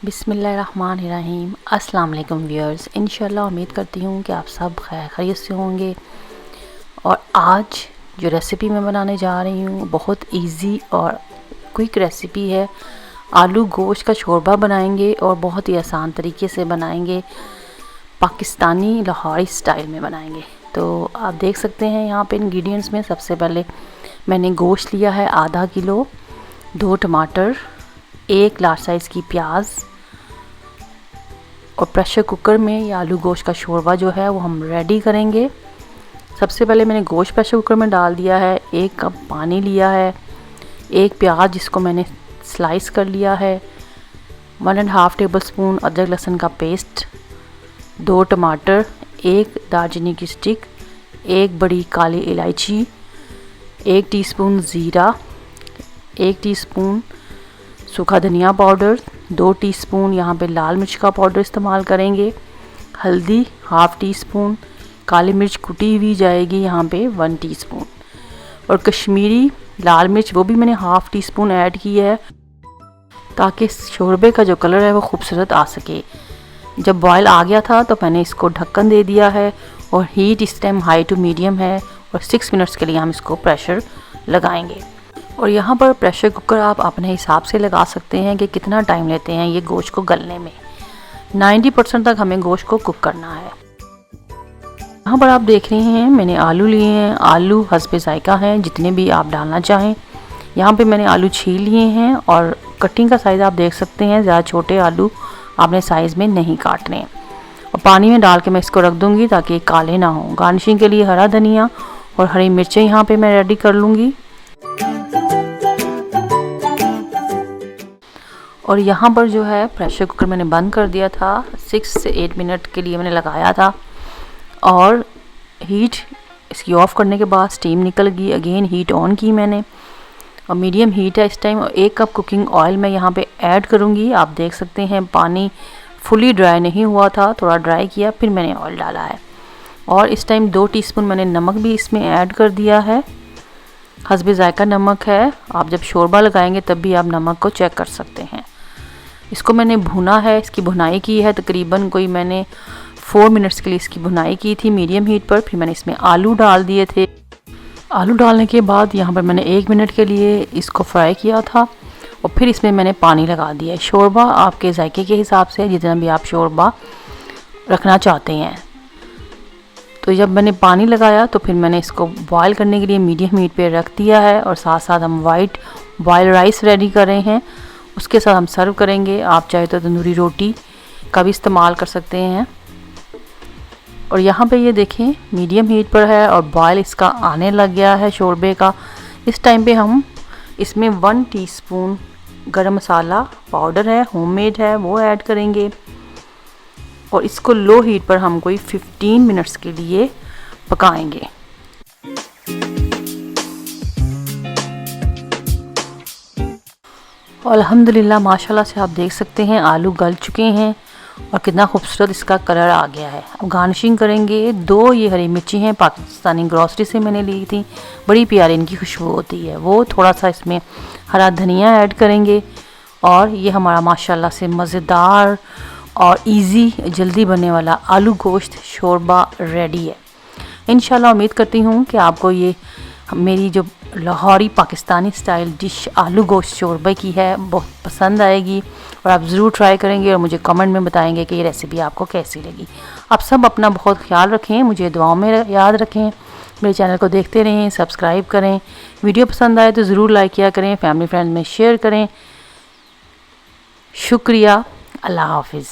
बिस्मिल्लाहिर्रहमानिर्रहीम। अस्सलाम वालेकुम व्यूअर्स। इंशाल्लाह उम्मीद करती हूँ कि आप सब खैरियत से होंगे। और आज जो रेसिपी मैं बनाने जा रही हूँ बहुत इजी और क्विक रेसिपी है। आलू गोश्त का शोरबा बनाएंगे और बहुत ही आसान तरीके से बनाएंगे, पाकिस्तानी लाहौरी स्टाइल में बनाएंगे। तो आप देख सकते हैं यहाँ पे इंग्रेडिएंट्स में सबसे पहले मैंने गोश्त लिया है आधा किलो, 2 टमाटर, 1 लार्ज साइज़ की प्याज, और प्रेशर कुकर में ये आलू गोश्त का शोरबा जो है वो हम रेडी करेंगे। सबसे पहले मैंने गोश्त प्रेशर कुकर में डाल दिया है, 1 कप पानी लिया है, 1 प्याज जिसको मैंने स्लाइस कर लिया है, 1.5 टेबलस्पून अदरक लहसुन का पेस्ट, 2 टमाटर, 1 दालचीनी की स्टिक, 1 बड़ी काली इलायची, 1 टीस्पून ज़ीरा, 1 टीस्पून सूखा धनिया पाउडर, 2 टीस्पून यहाँ पे लाल मिर्च का पाउडर इस्तेमाल करेंगे, हल्दी 1/2 टीस्पून, काली मिर्च कुटी हुई जाएगी यहाँ पे 1 टीस्पून, और कश्मीरी लाल मिर्च वो भी मैंने 1/2 टीस्पून ऐड की है ताकि शोरबे का जो कलर है वो खूबसूरत आ सके। जब बॉयल आ गया था तो मैंने इसको ढक्कन दे दिया है और हीट इस टाइम हाई टू मीडियम है और 6 मिनट्स के लिए हम इसको प्रेशर लगाएंगे। और यहाँ पर प्रेशर कुकर आप अपने हिसाब से लगा सकते हैं कि कितना टाइम लेते हैं ये गोश्त को गलने में। 90% तक हमें गोश्त को कुक करना है। यहाँ पर आप देख रहे हैं मैंने आलू लिए हैं, आलू हस्बे जायका हैं जितने भी आप डालना चाहें। यहाँ पे मैंने आलू छील लिए हैं और कटिंग का साइज़ आप देख सकते हैं, ज़्यादा छोटे आलू आपने साइज़ में नहीं काटने। और पानी में डाल के मैं इसको रख दूँगी ताकि काले ना हो। गार्निशिंग के लिए हरा धनिया और हरी मिर्चें यहाँ पर मैं रेडी कर लूँगी। और यहाँ पर जो है प्रेशर कुकर मैंने बंद कर दिया था, 6 से 8 मिनट के लिए मैंने लगाया था और हीट इसकी ऑफ़ करने के बाद स्टीम निकल गई। अगेन हीट ऑन की मैंने और मीडियम हीट है इस टाइम। और 1 कप कुकिंग ऑयल मैं यहाँ पे ऐड करूँगी। आप देख सकते हैं पानी फुली ड्राई नहीं हुआ था, थोड़ा ड्राई किया फिर मैंने ऑयल डाला है। और इस टाइम 2 टीस्पून मैंने नमक भी इसमें ऐड कर दिया है, हस्बे जायका नमक है। आप जब शोरबा लगाएंगे तब भी आप नमक को चेक कर सकते हैं। इसको मैंने भुना है, इसकी भुनाई की है तकरीबन कोई मैंने 4 मिनट्स के लिए इसकी भुनाई की थी मीडियम हीट पर। फिर मैंने इसमें आलू डाल दिए थे। आलू डालने के बाद यहाँ पर मैंने 1 मिनट के लिए इसको फ्राई किया था और फिर इसमें मैंने पानी लगा दिया है। शोरबा आपके जायके के हिसाब से जितना भी आप शोरबा रखना चाहते हैं। तो जब मैंने पानी लगाया तो फिर मैंने इसको बॉयल करने के लिए मीडियम हीट पर रख दिया है। और साथ साथ हम वाइट बॉयल राइस रेडी कर रहे हैं, उसके साथ हम सर्व करेंगे। आप चाहे तो तंदूरी रोटी का भी इस्तेमाल कर सकते हैं। और यहाँ पे ये देखें मीडियम हीट पर है और बॉयल इसका आने लग गया है शोरबे का। इस टाइम पे हम इसमें 1 टीस्पून गरम मसाला पाउडर है, होममेड है, वो ऐड करेंगे और इसको लो हीट पर हम कोई 15 मिनट्स के लिए पकाएंगे। और अल्हम्दुलिल्लाह माशाल्लाह से आप देख सकते हैं आलू गल चुके हैं और कितना खूबसूरत इसका कलर आ गया है। अब गार्निशिंग करेंगे। 2 ये हरी मिर्ची हैं, पाकिस्तानी ग्रॉसरी से मैंने ली थी, बड़ी प्यारी इनकी खुशबू होती है। वो थोड़ा सा इसमें हरा धनिया ऐड करेंगे और ये हमारा माशाल्लाह से मज़ेदार और इजी जल्दी बनने वाला आलू गोश्त शोरबा रेडी है। इंशाल्लाह उम्मीद करती हूँ कि आपको ये मेरी जो लाहौरी पाकिस्तानी स्टाइल डिश आलू गोश्त शोरबे की है बहुत पसंद आएगी और आप ज़रूर ट्राई करेंगे और मुझे कमेंट में बताएंगे कि ये रेसिपी आपको कैसी लगी। आप सब अपना बहुत ख्याल रखें, मुझे दुआओं में याद रखें, मेरे चैनल को देखते रहें, सब्सक्राइब करें। वीडियो पसंद आए तो ज़रूर लाइक किया करें, फैमिली फ्रेंड में शेयर करें। शुक्रिया, अल्लाह हाफिज़।